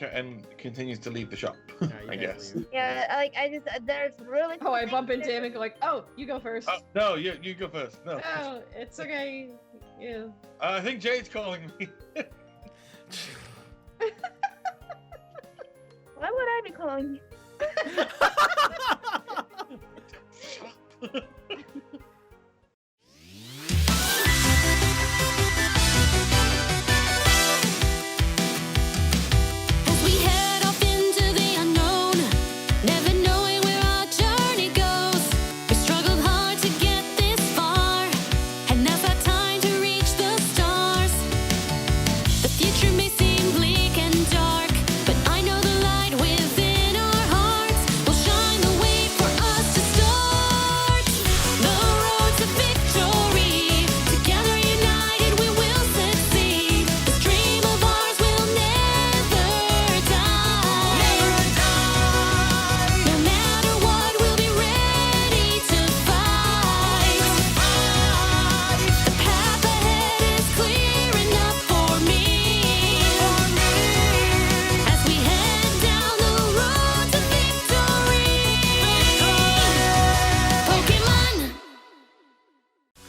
and continues to leave the shop. Yeah, I guess. leave. Yeah, like there's really. Oh, I bump into him and go like, "Oh, you go first." No, you go first. No. Oh, it's okay. Yeah. I think Jade's calling me. Why would I be calling you?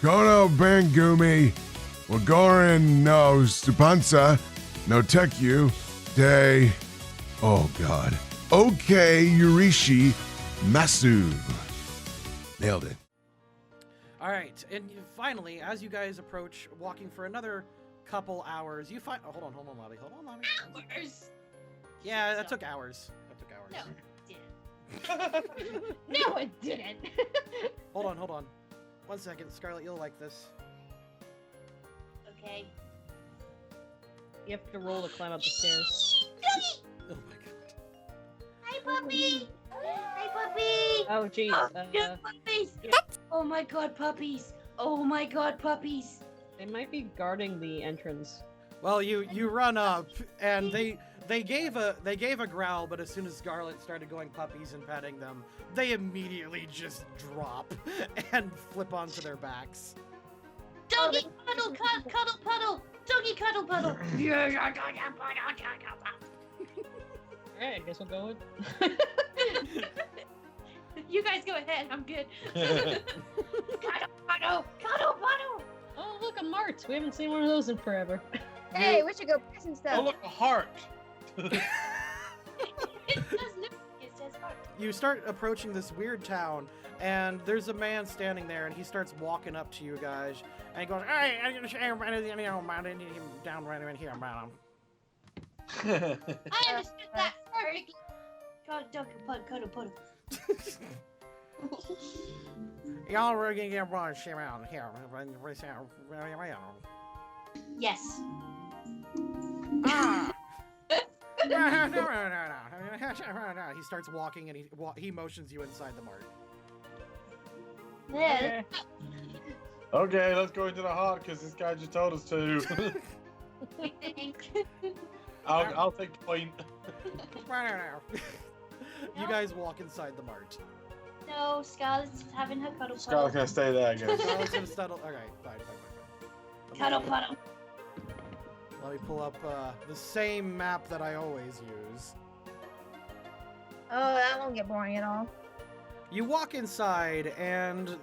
Kono Bangumi, Wagorin no Stupansa, no Tekyu, Day. Oh god. Okay, Yurishi Masu. Nailed it. Alright, and finally, as you guys approach, walking for another couple hours, you find. Oh, hold on, Lobby. Hold on, Lobby. Hours. Yeah, that took hours. No, it didn't. No, it didn't. Hold on. 1 second, Scarlet, you'll like this. Okay. You have to roll to climb up the stairs. Oh my god. Hi, puppy. Hi, puppy. Oh, jeez. Oh, puppies. Oh my god, puppies. Oh my god, puppies. They might be guarding the entrance. Well, you run up, and they gave a growl, but as soon as Scarlet started going puppies and petting them, they immediately just drop and flip onto their backs. Doggy cuddle, cuddle puddle. Doggy cuddle puddle. Alright, I guess we'll go with. You guys go ahead. I'm good. Cuddle puddle, cuddle puddle. Oh, look, a mart. We haven't seen one of those in forever. Hey, we should go buy some stuff. Oh look, a heart. It says heart. You start approaching this weird town, and there's a man standing there, and he starts walking up to you guys, and he goes, "Hey, down right in here, madam." I understood that perfectly. Doggy cuddle puddle. Y'all are gonna get one shit out here. Yes. Ah. He starts walking and he motions you inside the mart. Yeah. Okay, let's go into the heart because this guy just told us to. I'll take the point. You guys walk inside the mart. No, Scarlett's having her cuddle Scarlet's puddle. gonna stay there, guys. Scarlet's gonna settle. Okay, fine. Cuddle puddle. Let me pull up the same map that I always use. Oh, that won't get boring at all. You walk inside, and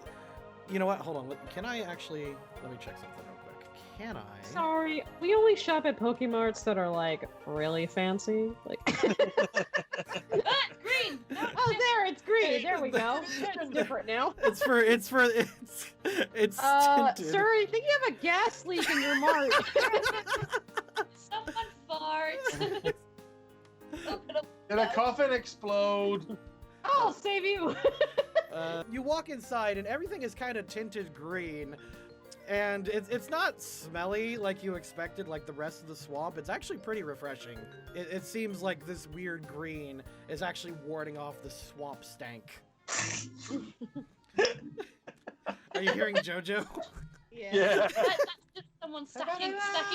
you know what? Hold on. Can I actually? Let me check something real quick. Can I? Sorry, we only shop at Pokemarts that are like really fancy. Like. Green. No, Oh, there, it's green. There we go. It's different now. It's tinted. Sir, I think you have a gas leak in your mart. Someone farts. Did a coffin explode? I'll save you. You walk inside, and everything is kind of tinted green. And it's not smelly like you expected, like the rest of the swamp. It's actually pretty refreshing. It seems like this weird green is actually warding off the swamp stank. Are you hearing JoJo? Yeah. That's just someone stacking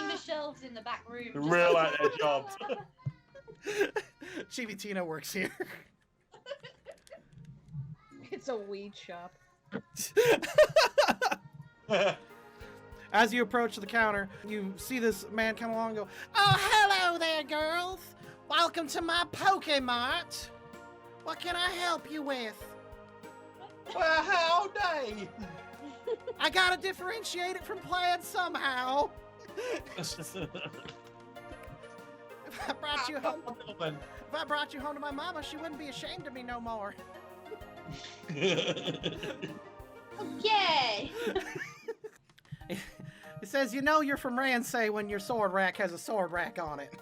the shelves in the back room. Real like their job. Chibi Tina works here. It's a weed shop. As you approach the counter, you see this man come along and go, "Oh, hello there, girls. Welcome to my Pokemart. What can I help you with? Well, howdy! I gotta differentiate it from playing somehow. If I brought you home, if I brought you home to my mama, she wouldn't be ashamed of me no more. Okay. It says, you know you're from Ransay when your sword rack has a sword rack on it.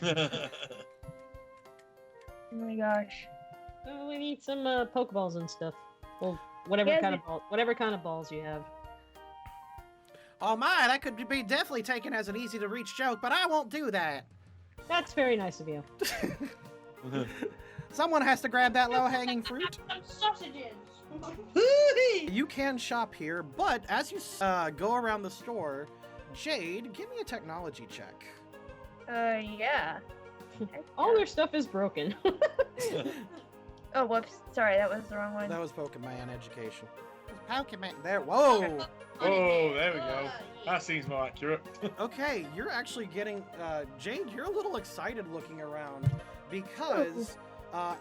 Oh my gosh. Oh, we need some Pokeballs and stuff. Well, whatever Yes, kind of balls you have. Oh my, that could be definitely taken as an easy to reach joke, but I won't do that. That's very nice of you. Someone has to grab that low-hanging fruit. Some sausages. You can shop here, but as you go around the store, Jade, give me a technology check. Yeah. All their stuff is broken. Oh, whoops. Sorry, that was the wrong one. That was Pokemon education. Pokemon. There. Whoa. Oh, there we go. Yeah. That seems more accurate. Okay, you're actually getting Jade. You're a little excited looking around because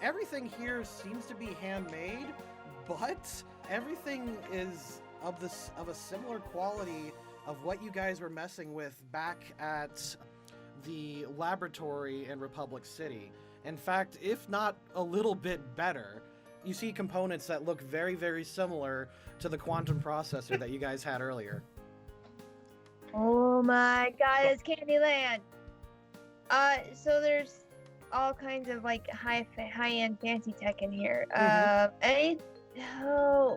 everything here seems to be handmade, but everything is of a similar quality of what you guys were messing with back at the laboratory in Republic City. In fact, if not a little bit better. You see components that look very, very similar to the quantum processor that you guys had earlier. Oh my god, it's Candyland! So there's all kinds of like high-end fancy tech in here.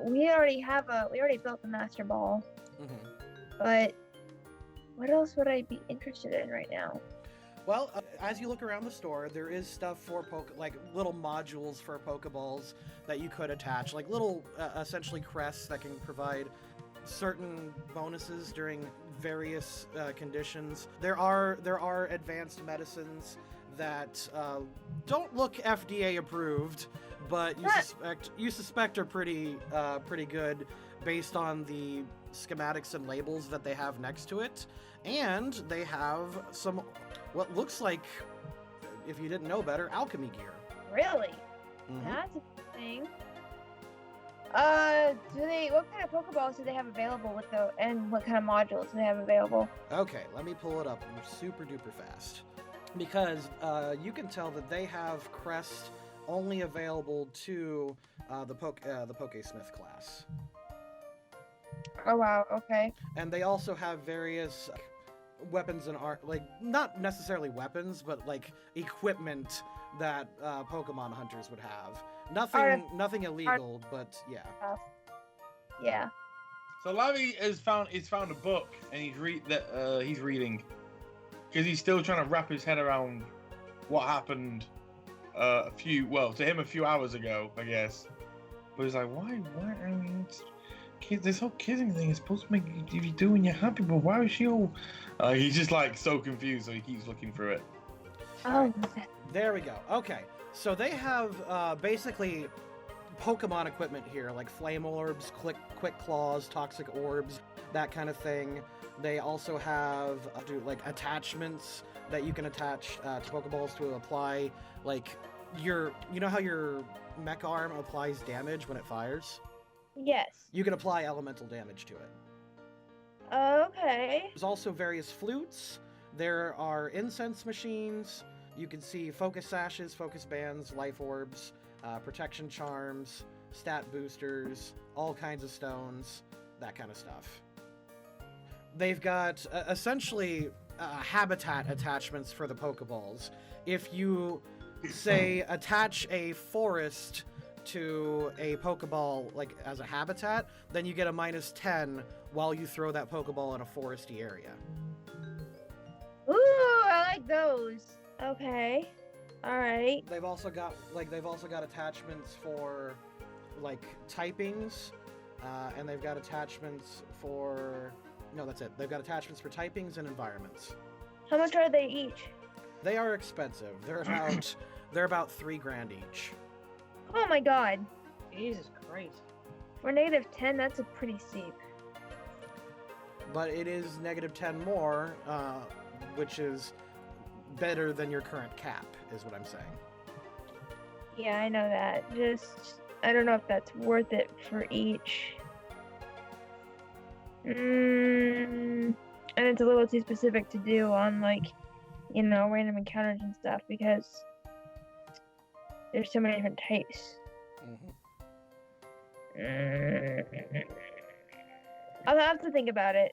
We already built the Master Ball. But what else would I be interested in right now? Well, as you look around the store, there is stuff for like little modules for Pokeballs that you could attach, like little essentially crests that can provide certain bonuses during various conditions. There are advanced medicines that don't look FDA approved, but you suspect are pretty good based on the schematics and labels that they have next to it, and they have some what looks like, if you didn't know better, alchemy gear. Really? Mhm. That's a thing. What kind of Pokeballs do they have available and what kind of modules do they have available? Okay, let me pull it up super duper fast. Because you can tell that they have crests only available to the Pokesmith class. Oh wow, okay. And they also have various weapons and art, like not necessarily weapons, but like equipment that Pokemon hunters would have. Nothing illegal, but yeah. Yeah. So Larry has found a book and he's reading because he's still trying to wrap his head around what happened to him a few hours ago, I guess. But he's like, why? I mean, this whole kissing thing is supposed to make you do when you're happy, but why is she all? He's just like so confused, so he keeps looking through it. Oh. There we go. Okay, so they have basically Pokemon equipment here, like flame orbs, quick claws, toxic orbs, that kind of thing. They also have like attachments that you can attach to Pokeballs to apply, like you know how your mech arm applies damage when it fires? Yes. You can apply elemental damage to it. Okay. There's also various flutes. There are incense machines. You can see focus sashes, focus bands, life orbs, protection charms, stat boosters, all kinds of stones, that kind of stuff. They've got essentially habitat attachments for the Pokeballs. If you, say, attach a forest to a Pokeball like as a habitat, then you get a -10 while you throw that Pokeball in a foresty area. Ooh, I like those. Okay. All right. They've also got attachments for like typings, and they've got attachments for that's it. They've got attachments for typings and environments. How much are they each? They are expensive. They're about $3,000 each. Oh my god. Jesus Christ. For -10, that's a pretty steep. But it is -10 more, which is better than your current cap. is what I'm saying. Yeah, I know that. I don't know if that's worth it for each. And it's a little too specific to do on, like, random encounters and stuff because there's so many different types. I'll have to think about it.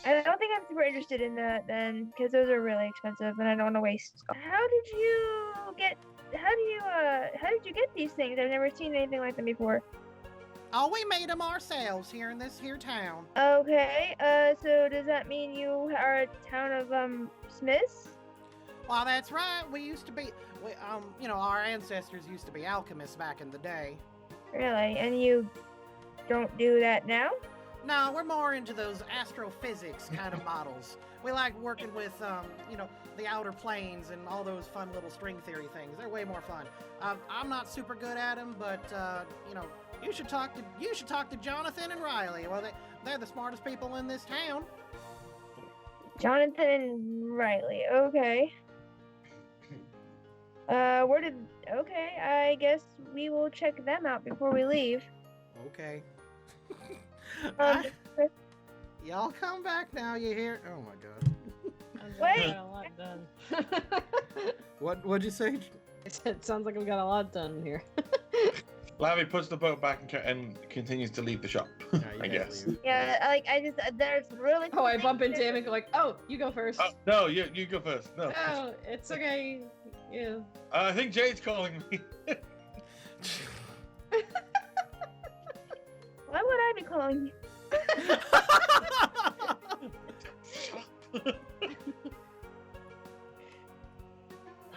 I don't think I'm super interested in that then, because those are really expensive, and I don't want to waste. How did you get these things? I've never seen anything like them before. Oh, we made them ourselves here in this here town. Okay, so does that mean you are a town of, smiths? Well, that's right. We used to be, our ancestors used to be alchemists back in the day. Really? And you don't do that now? No, we're more into those astrophysics kind of models. We like working with, the outer planes and all those fun little string theory things. They're way more fun. I'm not super good at them, but you should talk to Jonathan and Riley. Well, they're the smartest people in this town. Jonathan and Riley. Okay. Okay, I guess we will check them out before we leave. Okay. Y'all come back now, you hear? Oh my god. Wait. Got a lot done. What'd you say? It sounds like we got a lot done here. Lavi puts the boat back and continues to leave the shop. Yeah, I guess. Yeah, there's really. Oh, I bump into him and go like, "Oh, you go first." Oh, no, you go first. No. Oh, it's okay. Yeah. I think Jade's calling me. Why would I be calling you?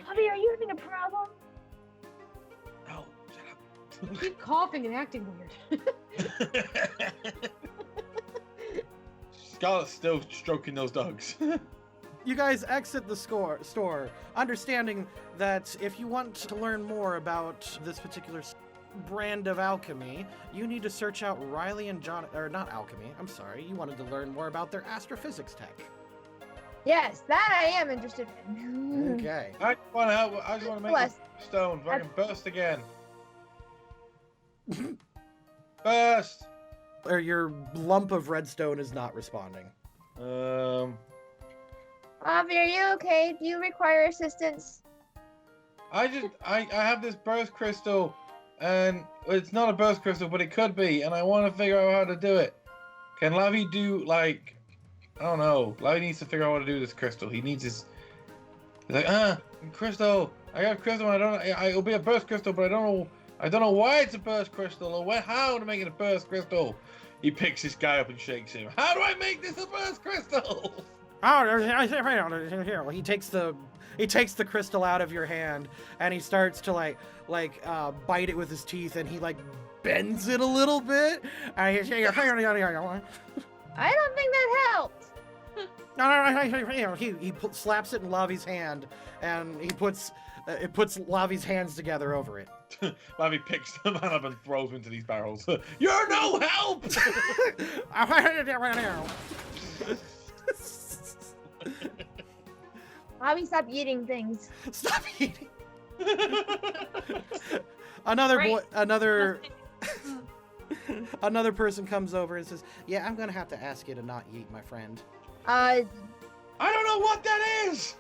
Bobby, are you having a problem? No, shut You keep coughing and acting weird. Scarlett's still stroking those dogs. You guys exit the store, understanding that if you want to learn more about this particular brand of alchemy, you need to search out Riley and John, or not alchemy, I'm sorry, you wanted to learn more about their astrophysics tech. Yes, that I am interested in. Okay. I just want to help. I just want to make Bless. a stone so I can burst again. Burst! Or your lump of redstone is not responding. Bobby, are you okay? Do you require assistance? I have this burst crystal, and it's not a burst crystal, but it could be, and I want to figure out how to do it. Can Lavi do, like, I don't know. Lavi needs to figure out how to do this crystal. He needs his, he's like, crystal. I got crystal, and it'll be a burst crystal, but I don't know why it's a burst crystal, or how to make it a burst crystal. He picks this guy up and shakes him. How do I make this a burst crystal? Oh, he takes the crystal out of your hand and he starts to bite it with his teeth and he bends it a little bit. And I don't think that helped. he slaps it in Lavi's hand and it puts Lavi's hands together over it. Lavi picks the man up and throws him into these barrels. You're no help! Bobby, stop eating things. Stop eating. Another person comes over and says, "Yeah, I'm gonna have to ask you to not eat, my friend. I don't know what that is!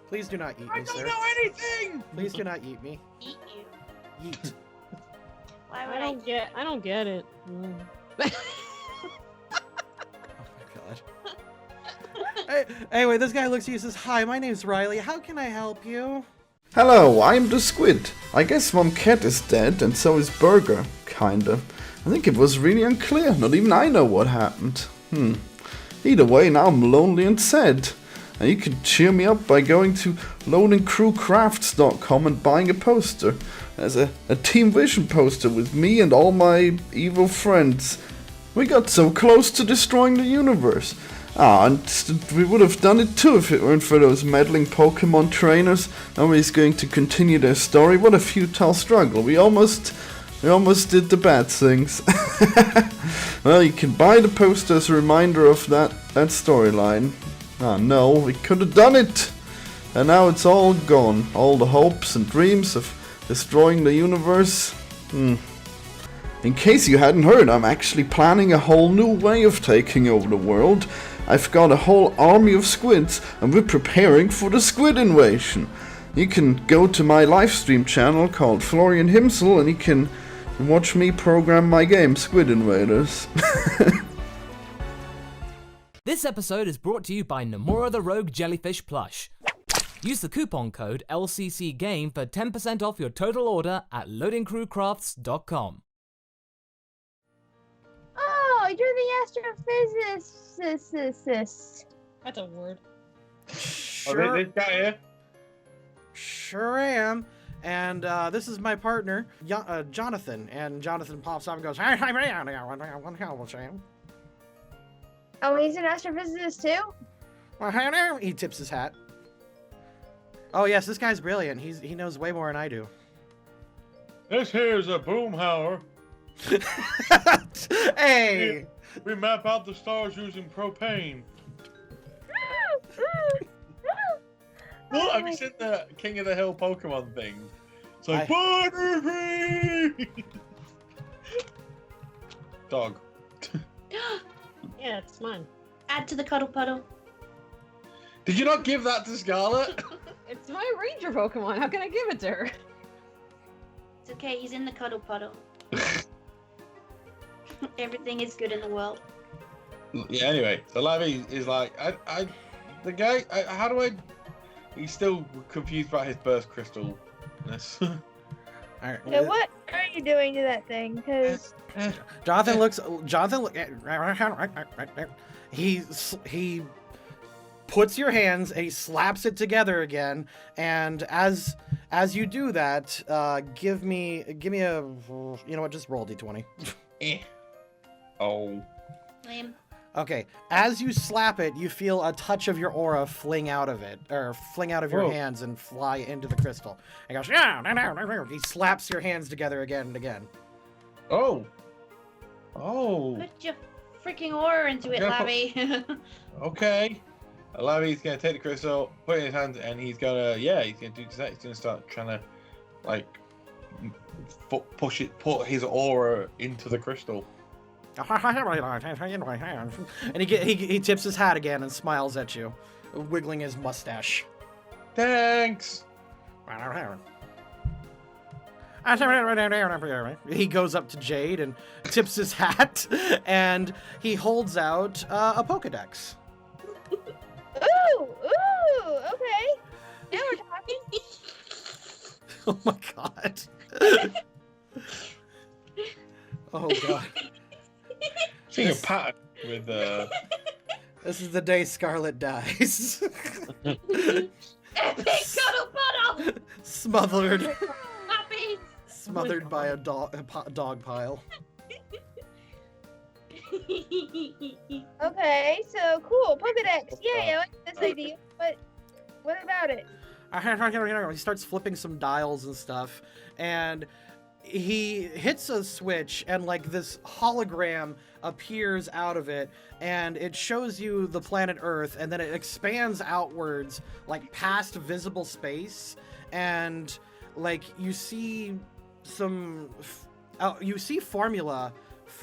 Please do not eat I me, don't sir. know anything! Please do not eat me. Eat you. Yeet." Why would I don't get it. Oh my god. Anyway, this guy looks at you and says, "Hi, my name's Riley. How can I help you?" Hello, I'm the Squid. I guess Mom Cat is dead and so is Burger. Kinda. I think it was really unclear. Not even I know what happened. Either way, now I'm lonely and sad. And you can cheer me up by going to LoadingCrewCrafts.com and buying a poster. There's a Team Vision poster with me and all my evil friends. We got so close to destroying the universe. And we would have done it too if it weren't for those meddling Pokemon trainers. Nobody's going to continue their story. What a futile struggle. We almost We almost did the bad things. Well, you can buy the poster as a reminder of that storyline. Ah, no, we could have done it! And now it's all gone. All the hopes and dreams of destroying the universe. In case you hadn't heard, I'm actually planning a whole new way of taking over the world. I've got a whole army of squids, and we're preparing for the squid invasion. You can go to my livestream channel called Florian Himsel, and you can watch me program my game, Squid Invaders. This episode is brought to you by Nomura the Rogue Jellyfish Plush. Use the coupon code LCCGame for 10% off your total order at loadingcrewcrafts.com. Oh, you're the astrophysicist. That's a word. Sure, this guy here. sure am. And this is my partner, Jonathan. And Jonathan pops up and goes, "Hi, Sam." Oh, he's an astrophysicist too? He tips his hat. Oh yes, this guy's brilliant. He knows way more than I do. This here's a boomhauer. Hey! We map out the stars using propane. Look, have you seen the King of the Hill Pokemon thing? It's like, Butterfree! Dog. Yeah, it's mine. Add to the Cuddle Puddle. Did you not give that to Scarlet? It's my ranger Pokemon. How can I give it to her? It's okay, he's in the Cuddle Puddle. Everything is good in the world. Yeah, anyway, so Lavi is like, the guy, how do I... He's still confused about his burst crystalness. All right. So what are you doing to that thing? Because Jonathan looks. He puts your hands and he slaps it together again. And as you do that, give me a. You know what? Just roll d20. Oh. Lame. Okay. As you slap it, you feel a touch of your aura fling out of it, or fling out of your Whoa. hands and fly into the crystal. And goes. Yeah. He slaps your hands together again and again. Oh. Oh. Put your freaking aura into it, Yeah, Lavi. Okay. Lavi's gonna take the crystal, put it in his hand, and he's gonna do that. He's gonna start trying to, like, put his aura into the crystal. And he tips his hat again and smiles at you, wiggling his mustache. Thanks. He goes up to Jade and tips his hat, and he holds out a Pokedex. ooh, okay. Now we're talking. Oh my god. Oh god. Seeing a pattern with This is the day Scarlet dies. Epic Cuddle Puddle! Smothered Puppies! smothered by a dog pile. Okay, so cool. Pokedex. Yay, I like this idea. What about it? He starts flipping some dials and stuff, and he hits a switch, and like this hologram appears out of it, and it shows you the planet Earth, and then it expands outwards, like past visible space, and like you see some, you see formula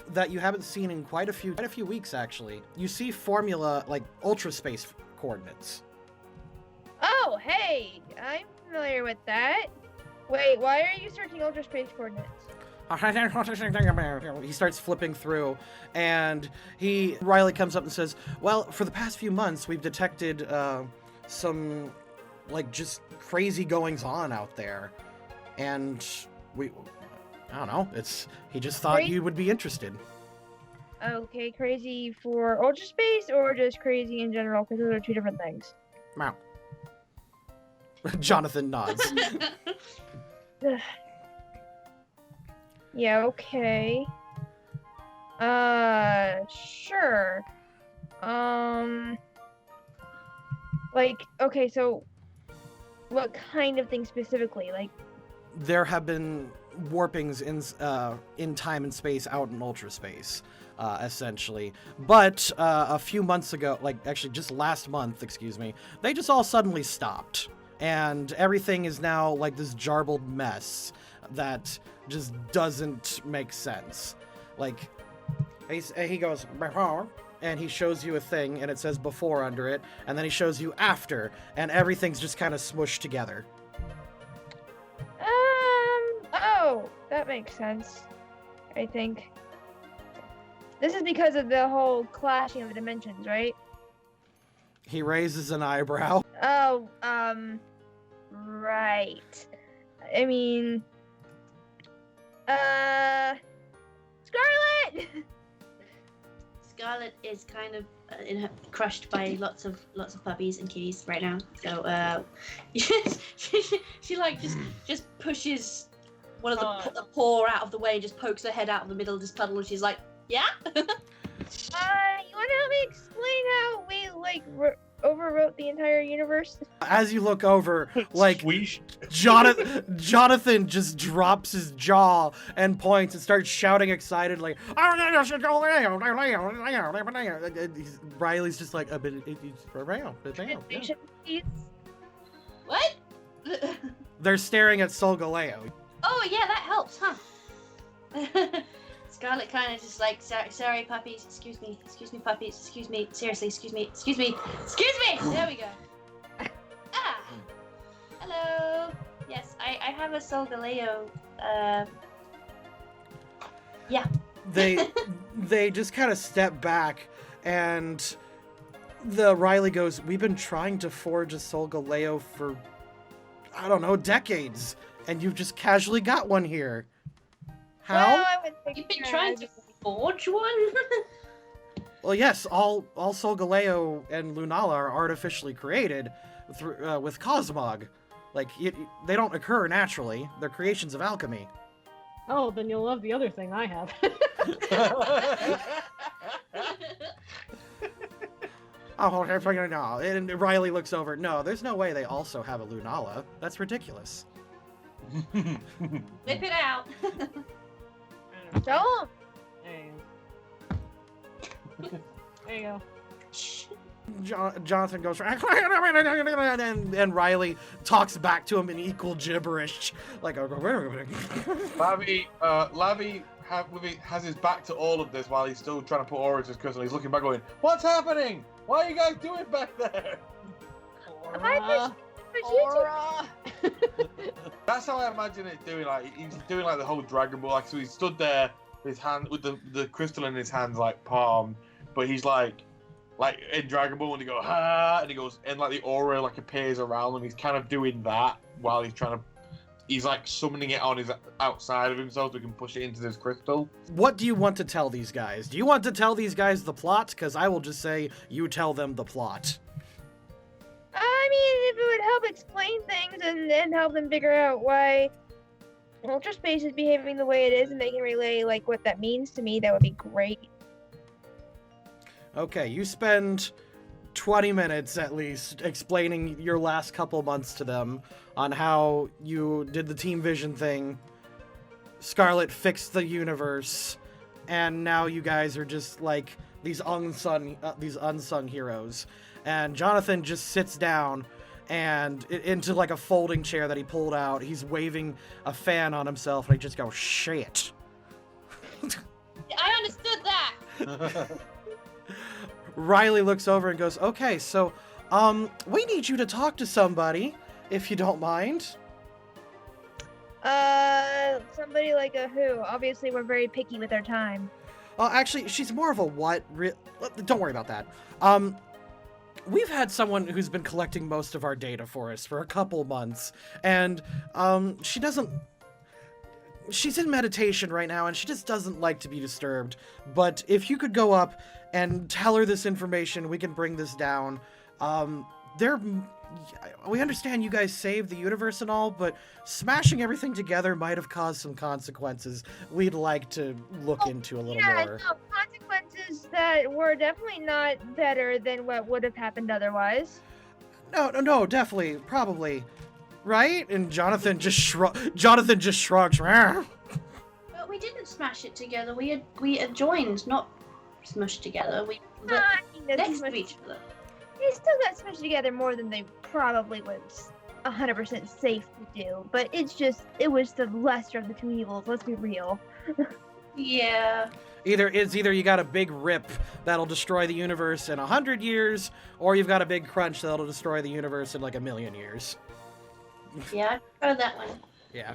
that you haven't seen in quite a few weeks actually. You see formula like ultra space coordinates. Oh, hey, I'm familiar with that. Wait, why are you searching ultra space coordinates? He starts flipping through, and Riley comes up and says, well, for the past few months, we've detected some, like, just crazy goings-on out there, and I don't know, he just thought you would be interested. Okay, crazy for ultra space or just crazy in general? Because those are two different things. Wow. Jonathan nods. Yeah, okay. Sure. Like, okay, so what kind of thing specifically? Like, There have been warpings in time and space out in ultra space, essentially. But a few months ago, like actually just last month, excuse me, they just all suddenly stopped. And everything is now like this jarbled mess that just doesn't make sense. Like, he goes, and he shows you a thing, and it says before under it, and then he shows you after, and everything's just kind of smushed together. Oh, that makes sense, I think. This is because of the whole clashing of the dimensions, right? He raises an eyebrow. Oh, right. I mean, Scarlet! Scarlet is kind of crushed by lots of puppies and kitties right now. So she like just pushes one of the paw out of the way, just pokes her head out of the middle of this puddle, and she's like, "Yeah." You want to help me explain how we overwrote the entire universe? As you look over, like Jonathan just drops his jaw and points and starts shouting excitedly. Riley's just like, What? They're staring at Sol Galeo. Oh yeah, that helps, huh? Scarlet kind of just like, sorry puppies, excuse me puppies, excuse me, seriously, excuse me. There we go. Hello. Yes, I have a Sol Galeo. Yeah. They just kind of step back, and the Riley goes, "We've been trying to forge a Sol Galeo for, I don't know, decades, and you've just casually got one here. How?" Well, I would think You've been trying to forge one? Well, yes, all Sol Galeo and Lunala are artificially created through, with Cosmog. Like, they don't occur naturally. They're creations of alchemy. Oh, then you'll love the other thing I have. Oh, no. And Riley looks over. No, there's no way they also have a Lunala. That's ridiculous. Whip it out. Don't. There you go. Jonathan goes, and Riley talks back to him in equal gibberish. Like, Lavi has his back to all of this while he's still trying to put aura into his crystal. He's looking back going, "What's happening? What are you guys doing back there?" Aura. That's how I imagine it doing. Like, he's doing like the whole Dragon Ball. Like, so he stood there with his hand, with the crystal in his hands, like palm, but he's like in Dragon Ball when he go and he goes, and like the aura like appears around him. He's kind of doing that while he's like summoning it on his outside of himself so he can push it into this crystal. What do you want to tell these guys? Do you want to tell these guys the plot? Because I will just say you tell them the plot. I mean, if it would help explain things and help them figure out why Ultra Space is behaving the way it is, and they can relay like what that means to me, that would be great. Okay, you spend 20 minutes at least explaining your last couple months to them on how you did the Team Vision thing, Scarlet fixed the universe, and now you guys are just like these unsung heroes. And Jonathan just sits down and into like a folding chair that he pulled out. He's waving a fan on himself, and he just goes, "Shit." I understood that. Riley looks over and goes, "Okay, so, we need you to talk to somebody, if you don't mind." Somebody like a who? Obviously, we're very picky with our time. Actually, she's more of a what? Don't worry about that. We've had someone who's been collecting most of our data for us for a couple months, and, she's in meditation right now, and she just doesn't like to be disturbed. But if you could go up and tell her this information, we can bring this down. We understand you guys saved the universe and all, but smashing everything together might have caused some consequences we'd like to look into a little more. No, consequences that were definitely not better than what would have happened otherwise. No, definitely, probably. right? And Jonathan just shrugs. "Rah." But we didn't smash it together. We adjoined, not smushed together. We were I think that's next much- to each other. They still got smushed together more than they probably was 100% safe to do. But it was the lesser of the two evils. Let's be real. Yeah. Either you got a big rip that'll destroy the universe in 100 years, or you've got a big crunch that'll destroy the universe in like 1,000,000 years. Yeah, I prefer that one. Yeah.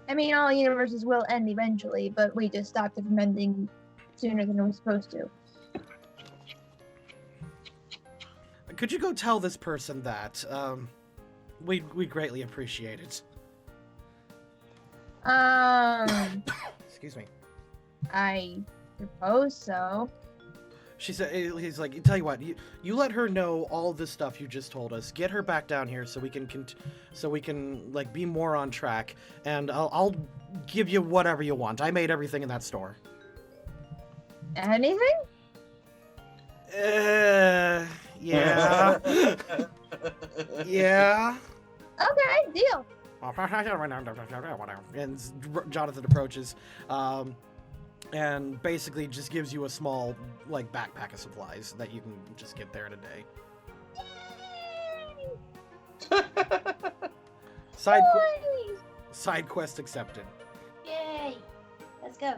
I mean, all universes will end eventually, but we just stopped it from ending sooner than it was supposed to. Could you go tell this person that? We greatly appreciate it. Excuse me. I suppose so. She said, he's like, tell you what, you let her know all this stuff you just told us. Get her back down here so we can like be more on track, and I'll give you whatever you want. I made everything in that store. Anything? Yeah. Yeah. Okay, deal. And Jonathan approaches, and basically just gives you a small, like, backpack of supplies that you can just get there in a day. Side quest accepted. Yay! Let's go.